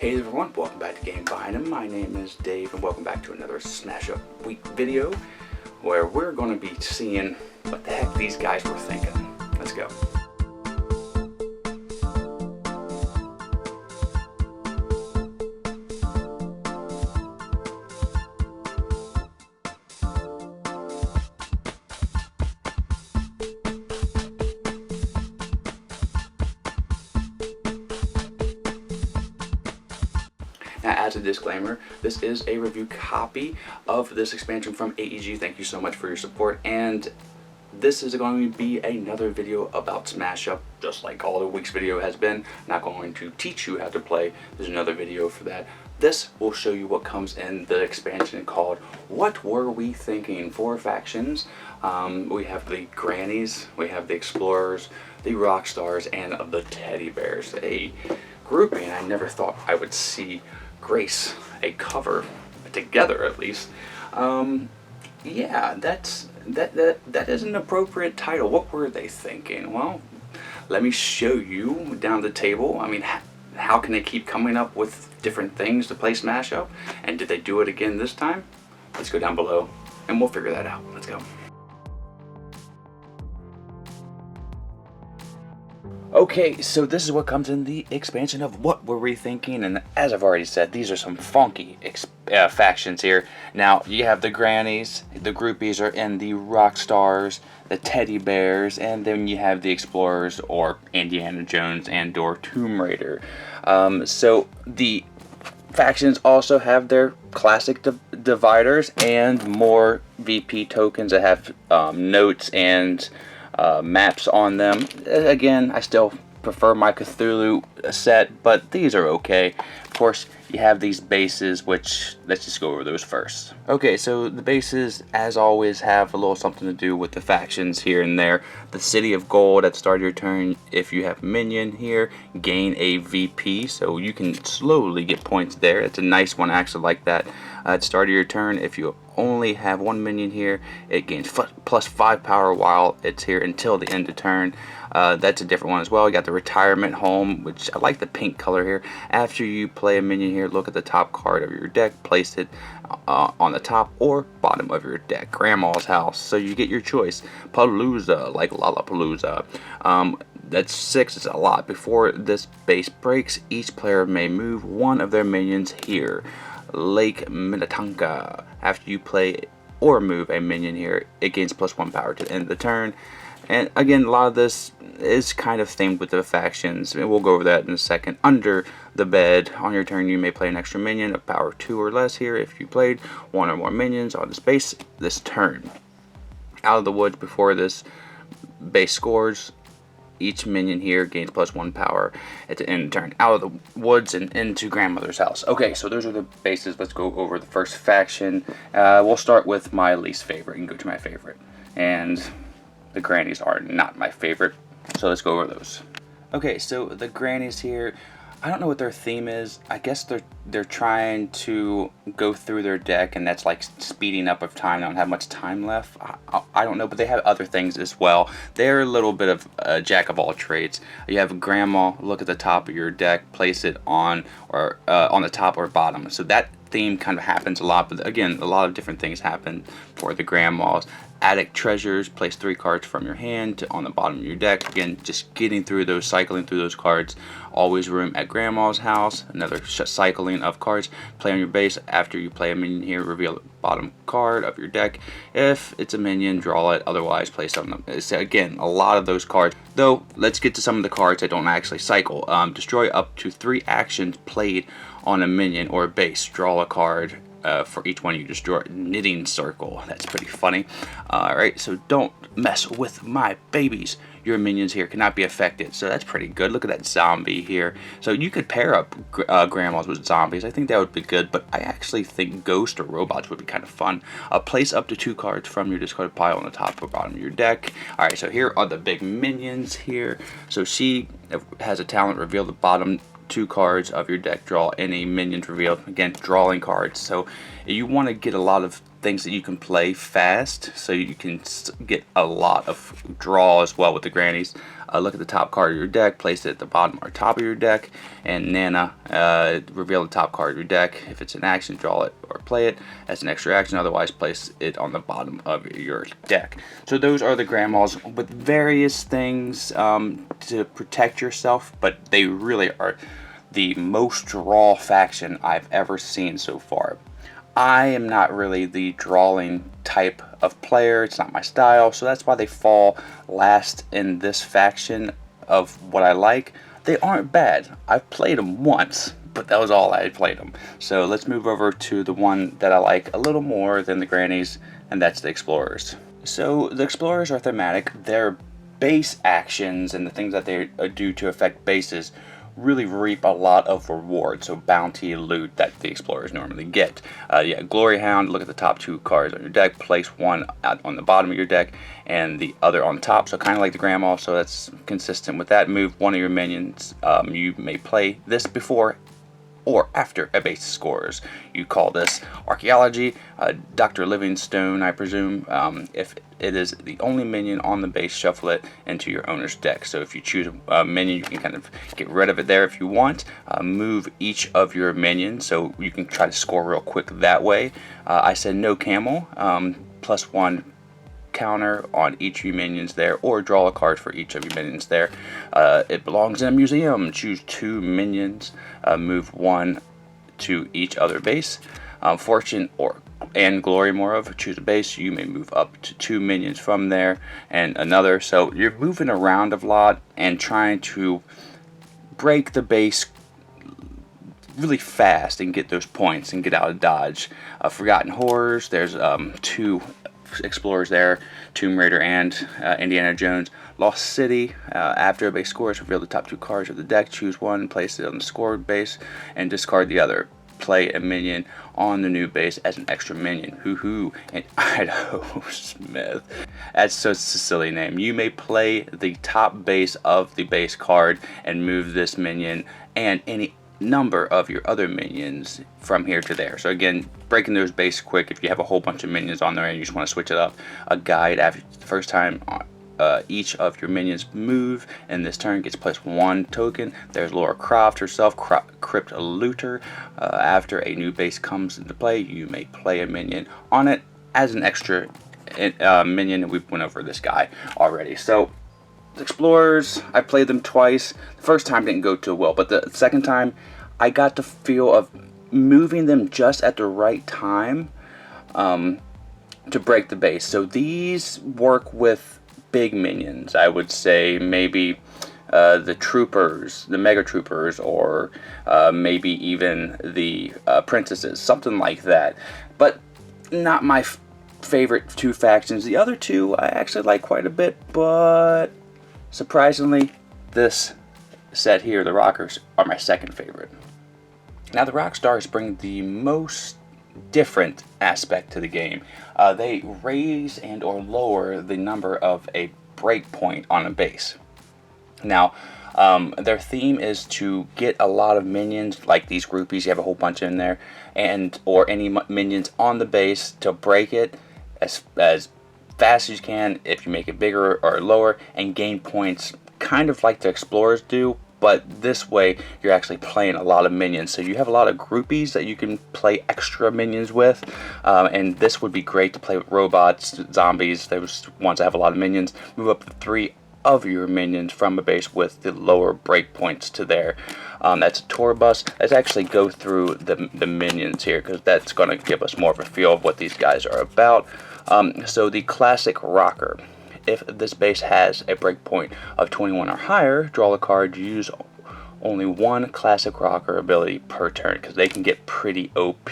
Hey everyone, welcome back to Game Behind Him. My name is Dave and welcome back to another Smash Up Week video where we're going to be seeing what the heck these guys were thinking. Let's go. Now, as a disclaimer, this is a review copy of this expansion from AEG. Thank you so much for your support, and this is going to be another video about Smash Up, just like all the week's video has been. Not going to teach you how to play. There's another video for that. This will show you what comes in the expansion called What Were We Thinking? 4 factions. We have the Grannies, we have the Explorers, the Rock Stars, and the Teddy Bears. A grouping I never thought I would see grace a cover together, at least. Yeah, that is an appropriate title. What were they thinking? Well, let me show you down the table. I mean, how can they keep coming up with different things to play Smash Up? And did they do it again this time? Let's go down below and we'll figure that out. Let's go. Okay, so this is what comes in the expansion of What Were We Thinking, and as I've already said, these are some funky factions here. Now, you have the Grannies, the Groupies are in the Rock Stars, the Teddy Bears, and then you have the Explorers, or Indiana Jones and or Tomb Raider. So the factions also have their classic dividers and more VP tokens that have notes and maps on them. Again, I still prefer my Cthulhu set, but these are okay. Of course, you have these bases, which let's just go over those first. Okay, so the bases, as always, have a little something to do with the factions here and there. The City of Gold, at the start of your turn, if you have a minion here, gain a VP, so you can slowly get points there. It's a nice one, I actually like that. At the start of your turn, if you only have one minion here, it gains plus 5 power while it's here until the end of turn. That's a different one as well. You got the Retirement Home, which I like the pink color here. After you play a minion here, look at the top card of your deck, place it on the top or bottom of your deck. Grandma's House, so you get your choice. Palooza, like Lollapalooza. That's 6, it's a lot. Before this base breaks, each player may move one of their minions here. Lake Minnetonka. After you play or move a minion here, it gains plus 1 power to the end of the turn. And again, a lot of this is kind of themed with the factions, and we'll go over that in a second. Under the Bed, on your turn you may play an extra minion of power 2 or less here if you played one or more minions on this base this turn. Out of the Woods, before this base scores, each minion here gains plus 1 power at the end of the turn. Out of the Woods and into Grandmother's House. Okay, so those are the bases. Let's go over the first faction. We'll start with my least favorite and go to my favorite. And the Grannies are not my favorite, so let's go over those. Okay, so the Grannies here, I don't know what their theme is. I guess they're trying to go through their deck, and that's like speeding up of time. They don't have much time left. I don't know, but they have other things as well. They're a little bit of a jack of all trades. You have Grandma, look at the top of your deck, place it on or on the top or bottom. So that theme kind of happens a lot, but again, a lot of different things happen for the Grandmas. Attic Treasures, place 3 cards from your hand on the bottom of your deck. Again, just getting through those, cycling through those cards. Always Room at Grandma's House, another cycling of cards. Play on your base. After you play a minion here, reveal the bottom card of your deck. If it's a minion, draw it. Otherwise, play some of them. So again, a lot of those cards. Though, let's get to some of the cards that don't actually cycle. Destroy up to 3 actions played on a minion or base. Draw a card. For each one you destroy. Knitting Circle, that's pretty funny. Alright, so don't mess with my babies. Your minions here cannot be affected, so that's pretty good. Look at that zombie here. So you could pair up grandmas with zombies. I think that would be good, but I actually think ghosts or robots would be kind of fun. Place up to 2 cards from your discard pile on the top or bottom of your deck. Alright, so here are the big minions here. So she has a talent, reveal the bottom 2 cards of your deck, draw any minions revealed. Again, drawing cards. So you want to get a lot of things that you can play fast, so you can get a lot of draw as well with the Grannies. Look at the top card of your deck, place it at the bottom or top of your deck, and Nana, reveal the top card of your deck. If it's an action, draw it or play it as an extra action, otherwise place it on the bottom of your deck. So those are the Grandmas with various things to protect yourself, but they really are the most draw faction I've ever seen so far. I am not really the drawing type of player. It's not my style, so that's why they fall last in this faction of what I like. They aren't bad. I've played them once, but that was all I played them. So let's move over to the one that I like a little more than the Grannies, and that's the Explorers. So the Explorers are thematic. Their base actions and the things that they do to affect bases really reap a lot of reward, so bounty, loot that the Explorers normally get. Glory Hound, look at the top 2 cards on your deck, place one on the bottom of your deck and the other on top, so kind of like the Grandma, so that's consistent with that. Move one of your minions. You may play this before or after a base scores. You call this Archaeology, Dr. Livingstone, I presume. If it is the only minion on the base, shuffle it into your owner's deck. So if you choose a minion, you can kind of get rid of it there if you want. Move each of your minions, so you can try to score real quick that way. I said no camel, +1 counter on each of your minions there, or draw a card for each of your minions there. It belongs in a museum. Choose 2 minions, move 1 to each other base. Fortune and Glory more of, choose a base. You may move up to 2 minions from there and another. So you're moving around a lot and trying to break the base really fast and get those points and get out of dodge. Forgotten Horrors, there's 2 Explorers there, Tomb Raider and Indiana Jones. Lost City, after a base scores, reveal the top 2 cards of the deck, choose one, place it on the scored base, and discard the other. Play a minion on the new base as an extra minion. Hoo-hoo, and Idaho Smith. That's so it's a silly name. You may play the top base of the base card and move this minion and any number of your other minions from here to there. So again, breaking those base quick if you have a whole bunch of minions on there and you just want to switch it up. A guide after the first time each of your minions move and this turn gets placed 1 token. There's Laura Croft herself, Crypt Looter. After a new base comes into play, you may play a minion on it as an extra minion. We went over this guy already. So Explorers, I played them twice. The first time didn't go too well, but the second time I got the feel of moving them just at the right time to break the base. So these work with big minions, I would say maybe the troopers, the mega troopers, or maybe even the princesses, something like that. But not my favorite 2 factions. The other 2 I actually like quite a bit, but surprisingly, this set here, the Rockers, are my second favorite. Now the Rockstars bring the most different aspect to the game. They raise and or lower the number of a breakpoint on a base. Now, their theme is to get a lot of minions, like these groupies, you have a whole bunch in there, and or any minions on the base to break it as fast as you can if you make it bigger or lower, and gain points kind of like the Explorers do, but this way you're actually playing a lot of minions. So you have a lot of groupies that you can play extra minions with, and this would be great to play with robots, zombies, those ones that have a lot of minions. Move up to 3 of your minions from a base with the lower breakpoints to there. That's a tour bus. Let's actually go through the minions here, because that's going to give us more of a feel of what these guys are about. So the classic rocker. If this base has a breakpoint of 21 or higher, draw a card. Use only 1 classic rocker ability per turn, because they can get pretty OP.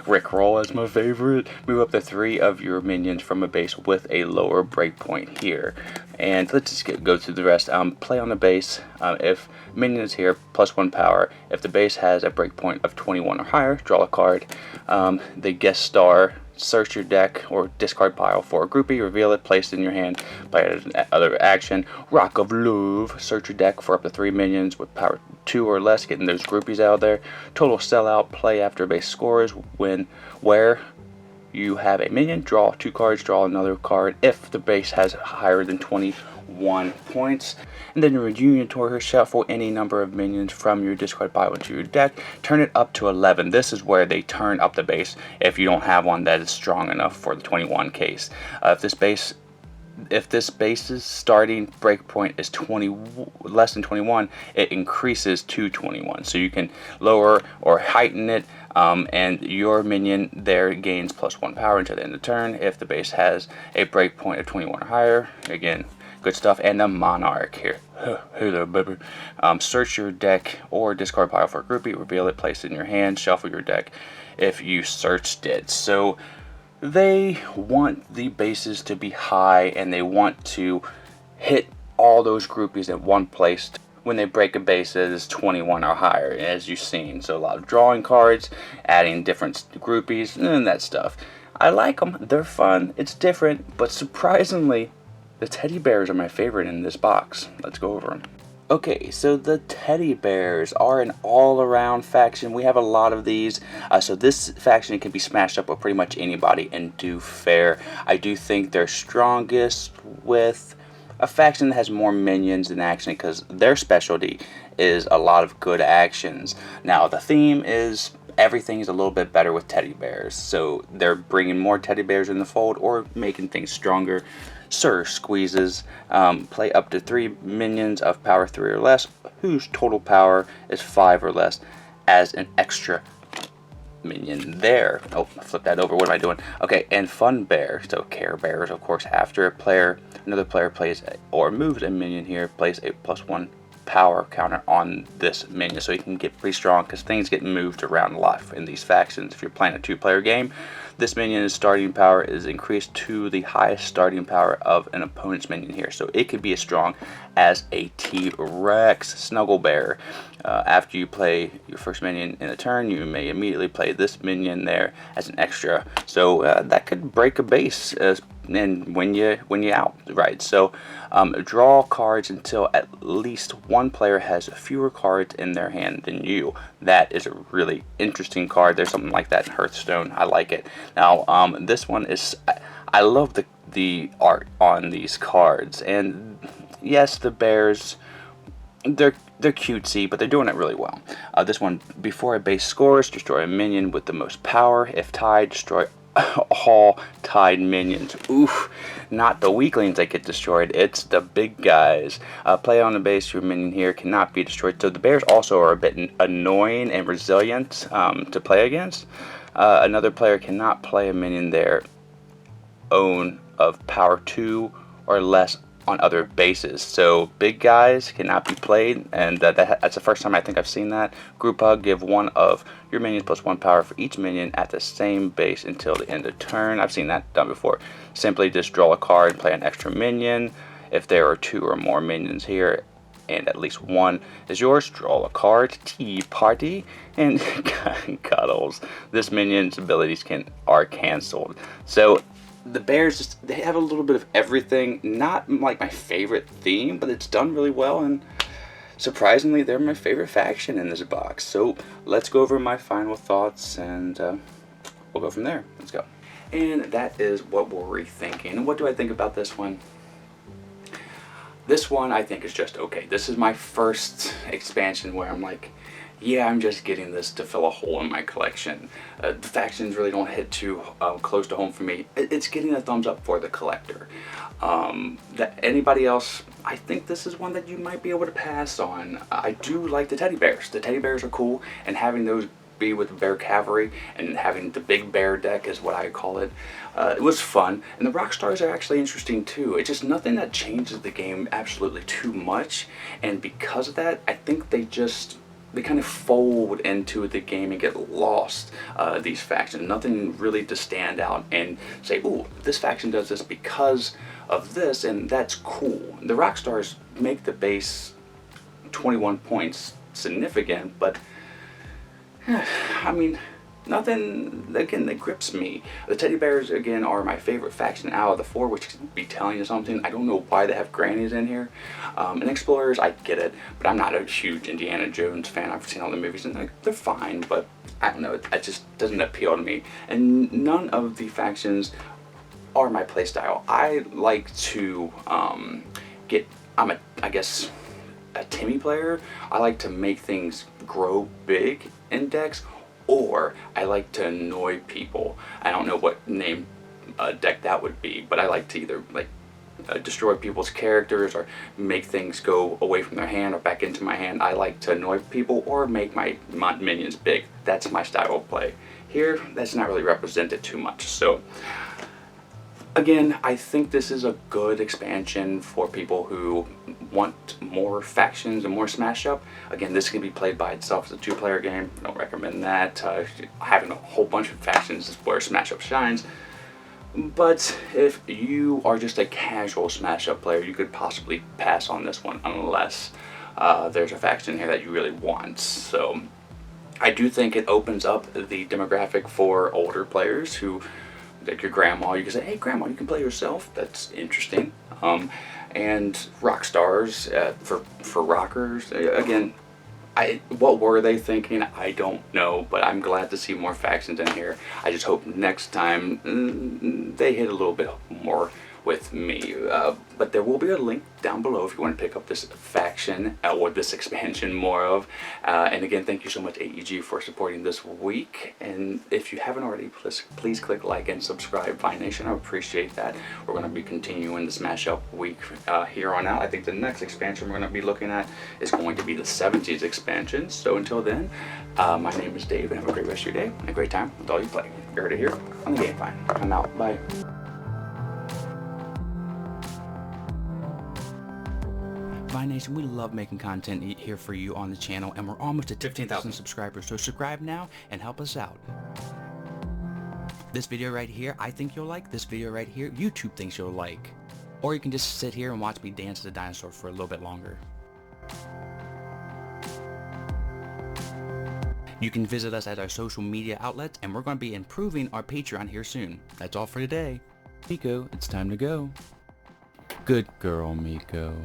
Rickroll is my favorite. Move up to 3 of your minions from a base with a lower breakpoint here. And let's just go through the rest. Play on the base. If minion is here, +1 power. If the base has a breakpoint of 21 or higher, draw a card. The guest star. Search your deck or discard pile for a groupie, reveal it, place it in your hand by other action. Rock of Love, search your deck for up to 3 minions with power 2 or less, getting those groupies out there. Total sellout, play after base scores, where you have a minion, draw 2 cards, draw another card if the base has higher than 21 points. And then when you inventory or shuffle any number of minions from your discard pile into your deck, turn it up to 11. This is where they turn up the base if you don't have one that is strong enough for the 21 case. If this base's starting breakpoint is less than 21, it increases to 21. So you can lower or heighten it, and your minion there gains +1 power until the end of the turn if the base has a breakpoint of 21 or higher. Again, good stuff. And the Monarch here. Hello, baby. Search your deck or discard pile for a groupie, reveal it, place it in your hand, shuffle your deck if you searched it. So they want the bases to be high, and they want to hit all those groupies at one place when they break a base that is 21 or higher, as you've seen. So a lot of drawing cards, adding different groupies, and that stuff. I like them. They're fun. It's different, but surprisingly, the teddy bears are my favorite in this box. Let's go over them. Okay, so the teddy bears are an all-around faction. We have a lot of these, so this faction can be smashed up with pretty much anybody and do fair. I do think they're strongest with a faction that has more minions than action, because their specialty is a lot of good actions. Now, the theme is everything is a little bit better with teddy bears, so they're bringing more teddy bears in the fold or making things stronger. Sir squeezes, play up to 3 minions of power 3 or less, whose total power is 5 or less, as an extra minion there. Oh, flip that over. What am I doing? Okay, and Fun Bear, so Care Bears, of course. After another player plays or moves a minion here, plays a +1 power counter on this minion, so he can get pretty strong because things get moved around a lot in these factions. If you're playing a 2-player game, this minion's starting power is increased to the highest starting power of an opponent's minion here, so it could be as strong as a T-Rex. Snuggle Bear. After you play your first minion in a turn, you may immediately play this minion there as an extra, so that could break a base and when you out, right? So draw cards until at least one player has fewer cards in their hand than you. That is a really interesting card. There's something like that in Hearthstone. I like it. Now this one is, I love the art on these cards, and yes, the bears, they're cutesy, but they're doing it really well. This one, before a base scores, destroy a minion with the most power. If tied, destroy all tied minions. Oof, not the weaklings that get destroyed, it's the big guys. Play on the base, your minion here cannot be destroyed. So the bears also are a bit annoying and resilient to play against. Another player cannot play a minion their own of power 2 or less on other bases. So big guys cannot be played, and that's the first time I think I've seen that. Group hug, give one of your minions +1 power for each minion at the same base until the end of turn. I've seen that done before. Simply just draw a card and play an extra minion. If there are 2 or more minions here and at least one is yours, draw a card. Tea party and cuddles. This minion's abilities are cancelled. So the bears, they have a little bit of everything. Not like my favorite theme, but it's done really well, and surprisingly, they're my favorite faction in this box. So let's go over my final thoughts, and we'll go from there. Let's go. And that is what we're rethinking. What do I think about this one? This one I think is just okay. This is my first expansion where I'm like, yeah, I'm just getting this to fill a hole in my collection. The factions really don't hit too close to home for me. It's getting a thumbs up for the collector. That anybody else, I think this is one that you might be able to pass on. I do like the teddy bears. The teddy bears are cool, and having those be with the bear cavalry and having the big bear deck is what I call it. It was fun, and the rock stars are actually interesting too. It's just nothing that changes the game absolutely too much, and because of that, I think they kind of fold into the game and get lost, these factions. Nothing really to stand out and say, ooh, this faction does this because of this, and that's cool. The rock stars make the base 21 points significant, but I mean, nothing again that grips me. The teddy bears again are my favorite faction out of the 4, which can be telling you something. I don't know why they have grannies in here. And explorers, I get it, but I'm not a huge Indiana Jones fan. I've seen all the movies and they're fine, but I don't know, it just doesn't appeal to me. And none of the factions are my playstyle. I like to I guess a Timmy player. I like to make things grow big in decks, or I like to annoy people. I don't know what name deck that would be, but I like to either destroy people's characters or make things go away from their hand or back into my hand. I like to annoy people or make my minions big. That's my style of play. Here, that's not really represented too much. So again, I think this is a good expansion for people who want more factions and more smash up. Again, this can be played by itself as a 2-player game. I don't recommend that. Having a whole bunch of factions is where smash up shines. But if you are just a casual smash up player, you could possibly pass on this one unless there's a faction here that you really want. So I do think it opens up the demographic for older players who, like your grandma. You can say, hey grandma, you can play yourself. That's interesting. And rock stars for rockers. Again, what were they thinking? I don't know, but I'm glad to see more factions in here. I just hope next time they hit a little bit more with me. But there will be a link down below if you want to pick up this faction or this expansion more of. And again, thank you so much AEG for supporting this week. And if you haven't already, please click like and subscribe, Fine Nation. I appreciate that. We're going to be continuing the Smash Up week here on out. I think the next expansion we're going to be looking at is going to be the 70s expansion. So until then, my name is Dave, and have a great rest of your day and a great time with all you play. You heard it here on the Game Fine. I'm out. Bye. Fine Nation, we love making content here for you on the channel, and we're almost at 15,000 subscribers, so subscribe now and help us out. This video right here, I think you'll like. This video right here, YouTube thinks you'll like. Or you can just sit here and watch me dance as a dinosaur for a little bit longer. You can visit us at our social media outlets, and we're going to be improving our Patreon here soon. That's all for today. Miko, it's time to go. Good girl, Miko.